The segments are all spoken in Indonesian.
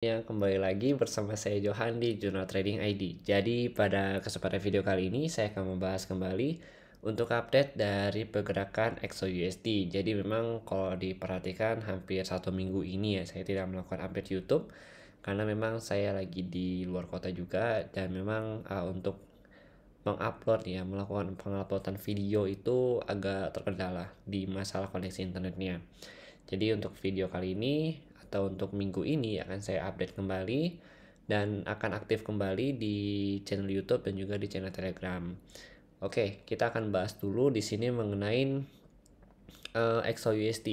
Ya, kembali lagi bersama saya Johan di Jurnal Trading ID. Jadi pada kesempatan video kali ini saya akan membahas kembali untuk update dari pergerakan XOUSD. Jadi memang kalau diperhatikan hampir 1 minggu ini ya saya tidak melakukan update YouTube karena memang saya lagi di luar kota juga, dan memang untuk mengupload ya melakukan penguploadan video itu agak terkendala di masalah koneksi internetnya. Jadi untuk video kali ini atau untuk minggu ini akan saya update kembali dan akan aktif kembali di channel YouTube dan juga di channel Telegram. Oke, kita akan bahas dulu di sini mengenai XOUSD.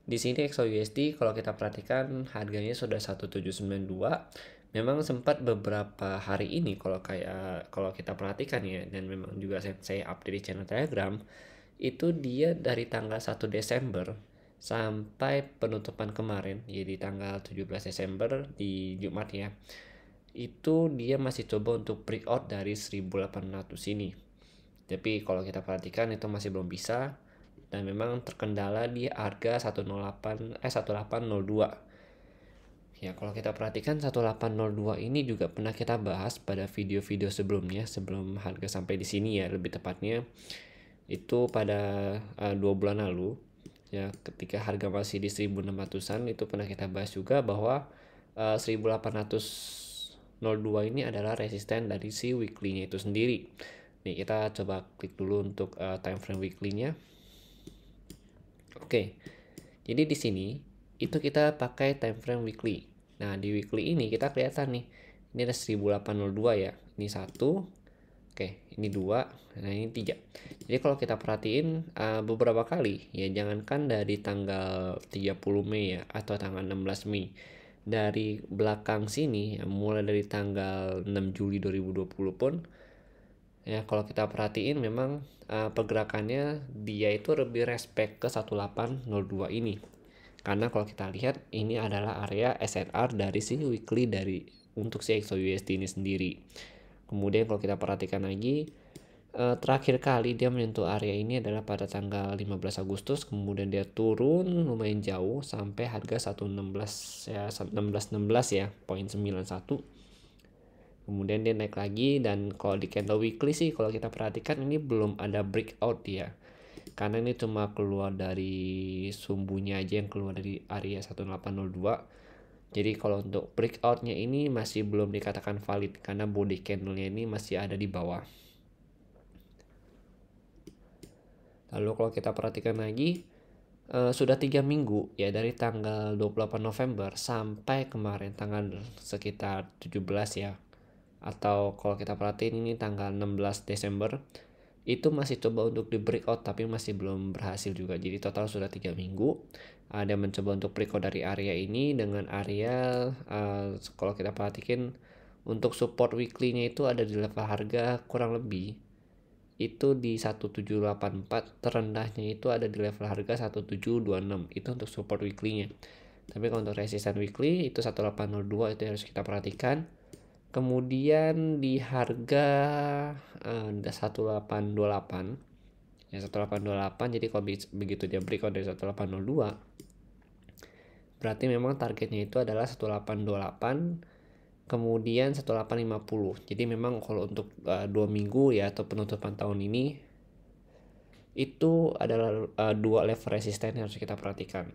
Di sini XOUSD kalau kita perhatikan harganya sudah 1792. Memang sempat beberapa hari ini kalau kita perhatikan ya, dan memang juga saya update di channel Telegram, itu dia dari tanggal 1 Desember sampai penutupan kemarin, jadi tanggal 17 Desember di Jumat ya, itu dia masih coba untuk breakout dari 1800 ini. Tapi kalau kita perhatikan itu masih belum bisa, dan memang terkendala di harga 1802. Ya, kalau kita perhatikan 1802 ini juga pernah kita bahas pada video-video sebelumnya, sebelum harga sampai di sini ya, lebih tepatnya itu pada 2 bulan lalu ya, ketika harga masih di 1600-an. Itu pernah kita bahas juga bahwa 1802 ini adalah resisten dari si weekly-nya itu sendiri. Nih kita coba klik dulu untuk time frame weekly-nya. Oke, jadi di sini itu kita pakai time frame weekly. Nah di weekly ini kita kelihatan nih, ini ada 1802 ya, ini satu. Oke, ini 2, nah ini 3. Jadi kalau kita perhatiin beberapa kali ya, jangankan dari tanggal 30 Mei ya atau tanggal 16 Mei, dari belakang sini ya, mulai dari tanggal 6 Juli 2020 pun ya, kalau kita perhatiin memang pergerakannya dia itu lebih respect ke 1802 ini. Karena kalau kita lihat ini adalah area SNR dari si weekly dari untuk si XOUSD ini sendiri. Kemudian kalau kita perhatikan lagi, terakhir kali dia menyentuh area ini adalah pada tanggal 15 Agustus. Kemudian dia turun lumayan jauh sampai harga 116 ya, 1616 ya, 0,91. Kemudian dia naik lagi, dan kalau di candle weekly sih kalau kita perhatikan ini belum ada breakout ya. Karena ini cuma keluar dari sumbunya aja yang keluar dari area 1802. Jadi kalau untuk breakoutnya ini masih belum dikatakan valid karena body candlenya ini masih ada di bawah. Lalu kalau kita perhatikan lagi, sudah 3 minggu ya, dari tanggal 28 November sampai kemarin tanggal sekitar 17 ya, atau kalau kita perhatiin ini tanggal 16 Desember, itu masih coba untuk di breakout tapi masih belum berhasil juga. Jadi total sudah 3 minggu ada mencoba untuk breakout dari area ini dengan area kalau kita perhatikan untuk support weekly-nya itu ada di level harga kurang lebih itu di 1784, terendahnya itu ada di level harga 1726, itu untuk support weekly-nya. Tapi kalau untuk resistance weekly itu 1802, itu harus kita perhatikan. Kemudian di harga 1828 ya, 1828. Jadi kalau begitu dia breakout dari 1802, berarti memang targetnya itu adalah 1828, kemudian 1850. Jadi memang kalau untuk 2 minggu ya atau penutupan tahun ini itu adalah 2 level resisten yang harus kita perhatikan.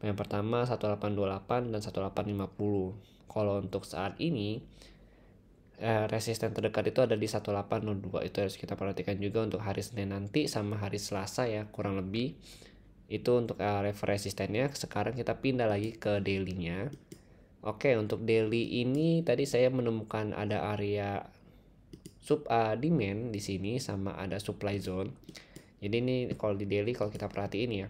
Yang pertama 1828 dan 1850. Kalau untuk saat ini resisten terdekat itu ada di 1802. Itu harus kita perhatikan juga untuk hari Senin nanti sama hari Selasa ya, kurang lebih. Itu untuk level resistennya. Sekarang kita pindah lagi ke daily-nya. Oke, untuk daily ini tadi saya menemukan ada area demand di sini sama ada supply zone. Jadi ini kalau di daily kalau kita perhatiin ya,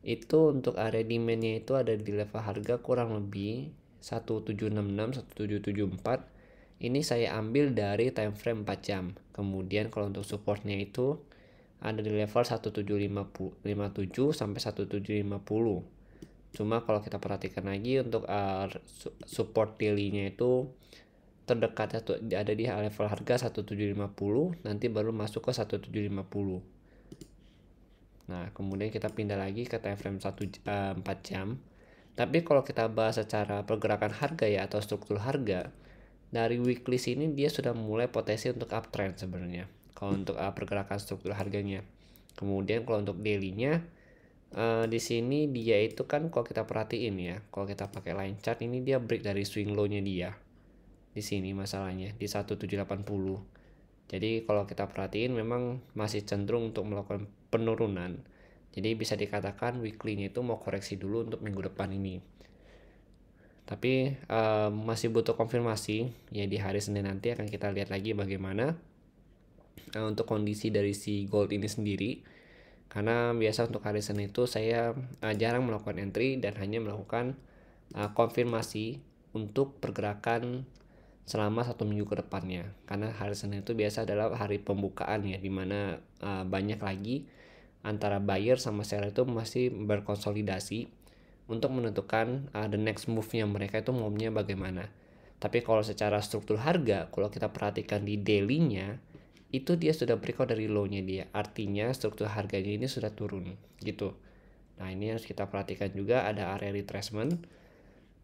itu untuk area demandnya itu ada di level harga kurang lebih 1766, 1774. Ini saya ambil dari time frame 4 jam. Kemudian kalau untuk supportnya itu ada di level 1757 sampai 1750. Cuma kalau kita perhatikan lagi untuk support daily-nya itu terdekat ada di level harga 1750, nanti baru masuk ke 1750. Nah kemudian kita pindah lagi ke time frame 4 jam. Tapi kalau kita bahas secara pergerakan harga ya atau struktur harga, dari weekly sini dia sudah mulai potensi untuk uptrend sebenarnya. Kalau untuk pergerakan struktur harganya. Kemudian kalau untuk daily-nya di sini dia itu kan kalau kita perhatiin ya, kalau kita pakai line chart ini dia break dari swing low-nya dia. Di sini masalahnya di 1780. Jadi kalau kita perhatiin memang masih cenderung untuk melakukan penurunan. Jadi bisa dikatakan weekly-nya itu mau koreksi dulu untuk minggu depan ini. Tapi masih butuh konfirmasi ya, di hari Senin nanti akan kita lihat lagi bagaimana untuk kondisi dari si gold ini sendiri. Karena biasa untuk hari Senin itu saya jarang melakukan entry dan hanya melakukan konfirmasi untuk pergerakan selama 1 minggu ke depannya. Karena hari Senin itu biasa adalah hari pembukaan ya, dimana banyak lagi antara buyer sama seller itu masih berkonsolidasi untuk menentukan the next move-nya mereka itu maunya bagaimana. Tapi kalau secara struktur harga, kalau kita perhatikan di daily-nya, itu dia sudah breakout dari low-nya dia. Artinya struktur harganya ini sudah turun gitu. Nah, ini harus kita perhatikan juga ada area retracement.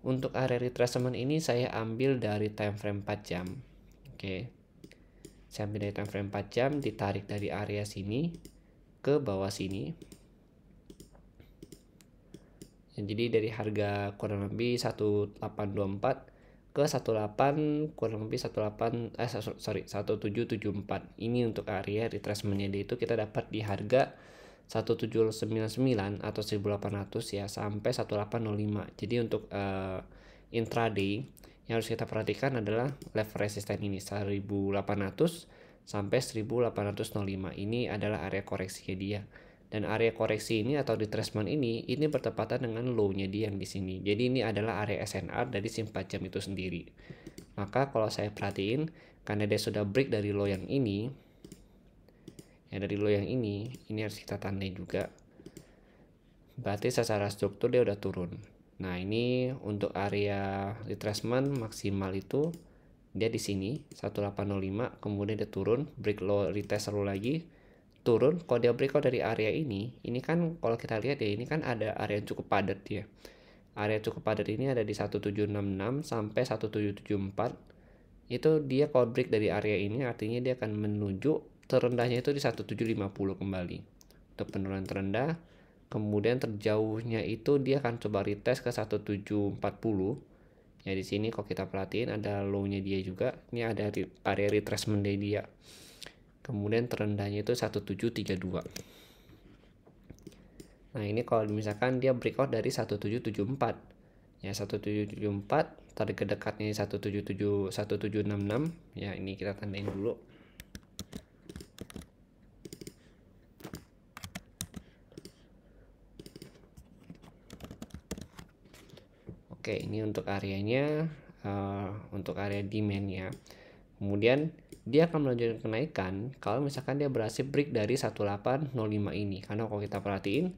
Untuk area retracement ini saya ambil dari time frame 4 jam. Oke. Saya ambil dari time frame 4 jam, ditarik dari area sini ke bawah sini. Jadi dari harga kurang lebih 1824 ke 18 kurang lebih 1774. Ini untuk area retracement-nya dia itu kita dapat di harga 1799 atau 1800 ya sampai 1805. Jadi untuk intraday yang harus kita perhatikan adalah level resisten ini 1800 sampai 1805. Ini adalah area koreksinya dia. Dan area koreksi ini atau retracement ini bertepatan dengan low-nya dia yang di sini. Jadi ini adalah area SNR dari sim 4 jam itu sendiri. Maka kalau saya perhatiin, karena dia sudah break dari low yang ini, ya dari low yang ini harus kita tandai juga. Berarti secara struktur dia udah turun. Nah, ini untuk area retracement maksimal itu dia di sini 1805, kemudian dia turun, break low, retest low lagi, turun. Kalau dia breakout dari area ini kan kalau kita lihat ya, ini kan ada area yang cukup padat ya. Area cukup padat ini ada di 1766 sampai 1774. Itu dia kalau break dari area ini artinya dia akan menuju terendahnya itu di 1750 kembali. Untuk penurunan terendah, kemudian terjauhnya itu dia akan coba retest ke 1740. Ya di sini kalau kita perhatiin ada low-nya dia juga. Ini ada area retracement dari dia. Kemudian terendahnya itu 1732. Nah, ini kalau misalkan dia breakout dari 1774. Ya, 1774, target dekatnya 1766. Ya, ini kita tandain dulu. Oke, ini untuk areanya, untuk area demand ya. Kemudian dia akan melanjutkan kenaikan kalau misalkan dia berhasil break dari 1805 ini. Karena kalau kita perhatiin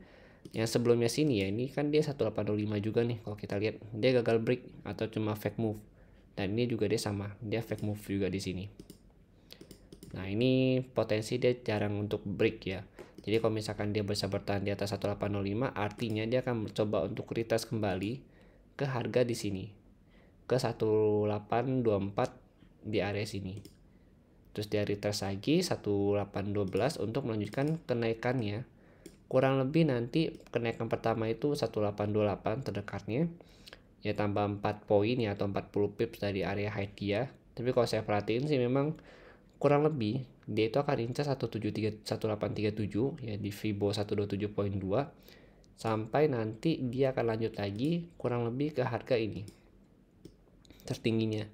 yang sebelumnya sini ya, ini kan dia 1805 juga nih. Kalau kita lihat dia gagal break atau cuma fake move. Dan ini juga dia sama, dia fake move juga di sini. Nah, ini potensi dia jarang untuk break ya. Jadi kalau misalkan dia bisa bertahan di atas 1805, artinya dia akan mencoba untuk retest kembali ke harga di sini, ke 1824 di area sini. Terus dia retest lagi 1812 untuk melanjutkan kenaikannya. Kurang lebih nanti kenaikan pertama itu 1828 terdekatnya. Ya tambah 4 poin ya atau 40 pips dari area high dia. Tapi kalau saya perhatiin sih memang kurang lebih dia itu akan incar 1837 ya di Fibo 127.2 sampai nanti dia akan lanjut lagi kurang lebih ke harga ini tertingginya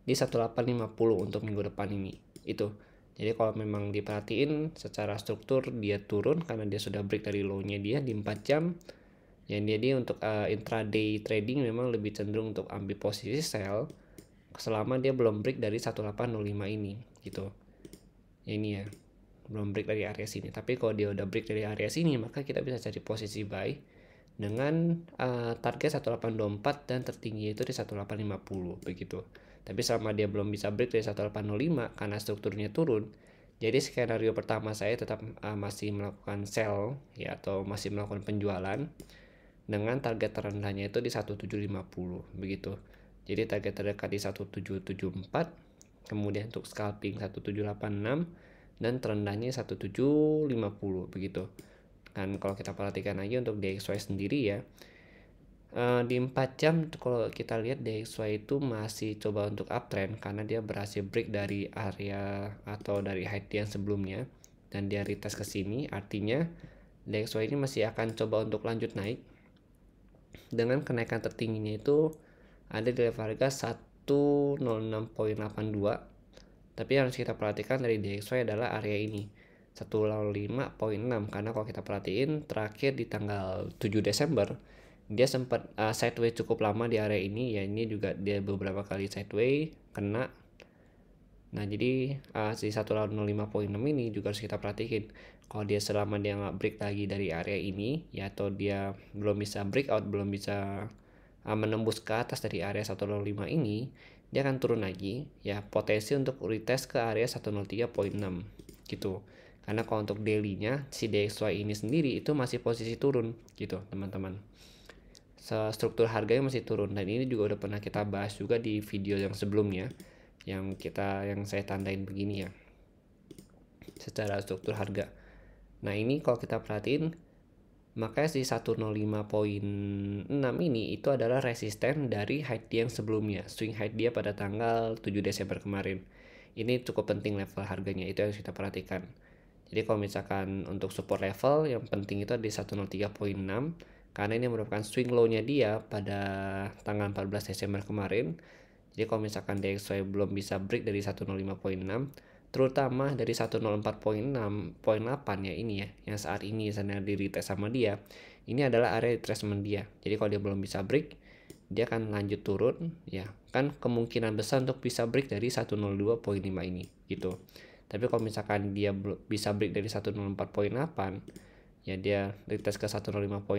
di 1850 untuk minggu depan ini itu. Jadi kalau memang diperhatiin secara struktur dia turun karena dia sudah break dari low-nya dia di 4 jam. Yang dia untuk intraday trading memang lebih cenderung untuk ambil posisi sell selama dia belum break dari 1805 ini gitu. Ini ya belum break dari area sini. Tapi kalau dia udah break dari area sini, maka kita bisa cari posisi buy dengan target 1824 dan tertinggi itu di 1850 begitu. Tapi selama dia belum bisa break dari 1805 karena strukturnya turun, jadi skenario pertama saya tetap masih melakukan sell ya atau masih melakukan penjualan dengan target terendahnya itu di 1750 begitu. Jadi target terdekat di 1774, kemudian untuk scalping 1786 dan terendahnya 1750 begitu. Kan kalau kita perhatikan lagi untuk DXY sendiri ya, di 4 jam kalau kita lihat DXY itu masih coba untuk uptrend karena dia berhasil break dari area atau dari height yang sebelumnya dan dia retest ke sini, artinya DXY ini masih akan coba untuk lanjut naik dengan kenaikan tertingginya itu ada di level harga 106.82. Tapi yang harus kita perhatikan dari DXY adalah area ini 105.6, karena kalau kita perhatiin terakhir di tanggal 7 Desember dia sempat sideways cukup lama di area ini ya. Ini juga dia beberapa kali sideways kena. Nah jadi si 105.6 ini juga harus kita perhatiin. Kalau dia selama dia nggak break lagi dari area ini ya, atau dia belum bisa breakout, belum bisa menembus ke atas dari area 105 ini, dia akan turun lagi ya, potensi untuk retest ke area 103.6 gitu. Karena kalau untuk daily-nya si DXY ini sendiri itu masih posisi turun gitu teman-teman. Struktur harganya masih turun, dan ini juga udah pernah kita bahas juga di video yang sebelumnya yang saya tandain begini ya secara struktur harga. Nah ini kalau kita perhatiin, makanya si 105.6 ini itu adalah resisten dari height dia yang sebelumnya, swing height dia pada tanggal 7 Desember kemarin. Ini cukup penting level harganya, itu yang harus kita perhatikan. Jadi kalau misalkan untuk support level yang penting itu di 103.6, karena ini merupakan swing low-nya dia pada tanggal 14 Desember kemarin. Jadi kalau misalkan DXY belum bisa break dari 105.6, terutama dari 104.6.8 ya ini ya, yang saat ini sedang di retest sama dia, ini adalah area retracement dia. Jadi kalau dia belum bisa break, dia akan lanjut turun ya, kan kemungkinan besar untuk bisa break dari 102.5 ini gitu. Tapi kalau misalkan dia bisa break dari 104.8 ya, dia retest ke 105.6,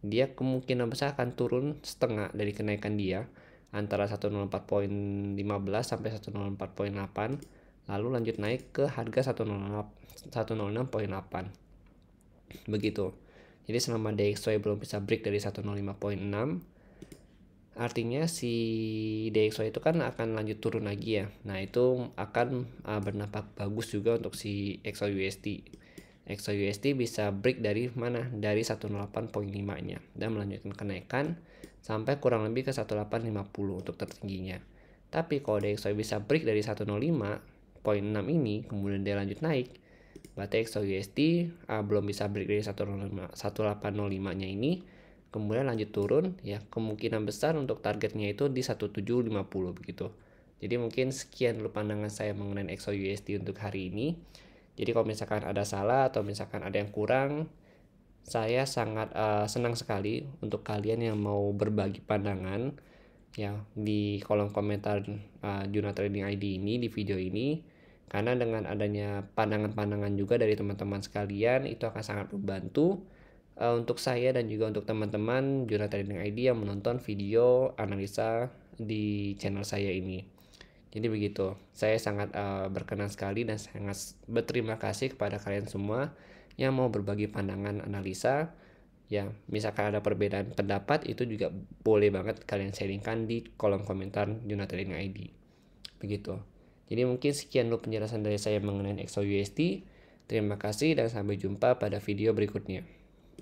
dia kemungkinan besar akan turun setengah dari kenaikan dia antara 104.15 sampai 104.8, lalu lanjut naik ke harga 106.8 begitu. Jadi selama DXY belum bisa break dari 105.6, artinya si DXY itu kan akan lanjut turun lagi ya. Nah itu akan bernampak bagus juga untuk si XAUSD. XAUSD bisa break dari mana? Dari 108.5 nya dan melanjutkan kenaikan sampai kurang lebih ke 1850 untuk tertingginya. Tapi kalau DXY bisa break dari 105.6 ini, kemudian dia lanjut naik, berarti XAUSD belum bisa break dari 1805 nya ini, kemudian lanjut turun ya, kemungkinan besar untuk targetnya itu di 1750 begitu. Jadi mungkin sekian dulu pandangan saya mengenai XAUSD untuk hari ini. Jadi kalau misalkan ada salah atau misalkan ada yang kurang, saya sangat senang sekali untuk kalian yang mau berbagi pandangan ya di kolom komentar Juna Trading ID ini di video ini, karena dengan adanya pandangan-pandangan juga dari teman-teman sekalian itu akan sangat membantu untuk saya dan juga untuk teman-teman Juna Trading ID yang menonton video analisa di channel saya ini. Jadi begitu, saya sangat berkenan sekali dan sangat berterima kasih kepada kalian semua yang mau berbagi pandangan analisa. Ya, misalkan ada perbedaan pendapat, itu juga boleh banget kalian sharingkan di kolom komentar Juna Trading ID. Begitu. Jadi mungkin sekian dulu penjelasan dari saya mengenai XAUSD. Terima kasih dan sampai jumpa pada video berikutnya.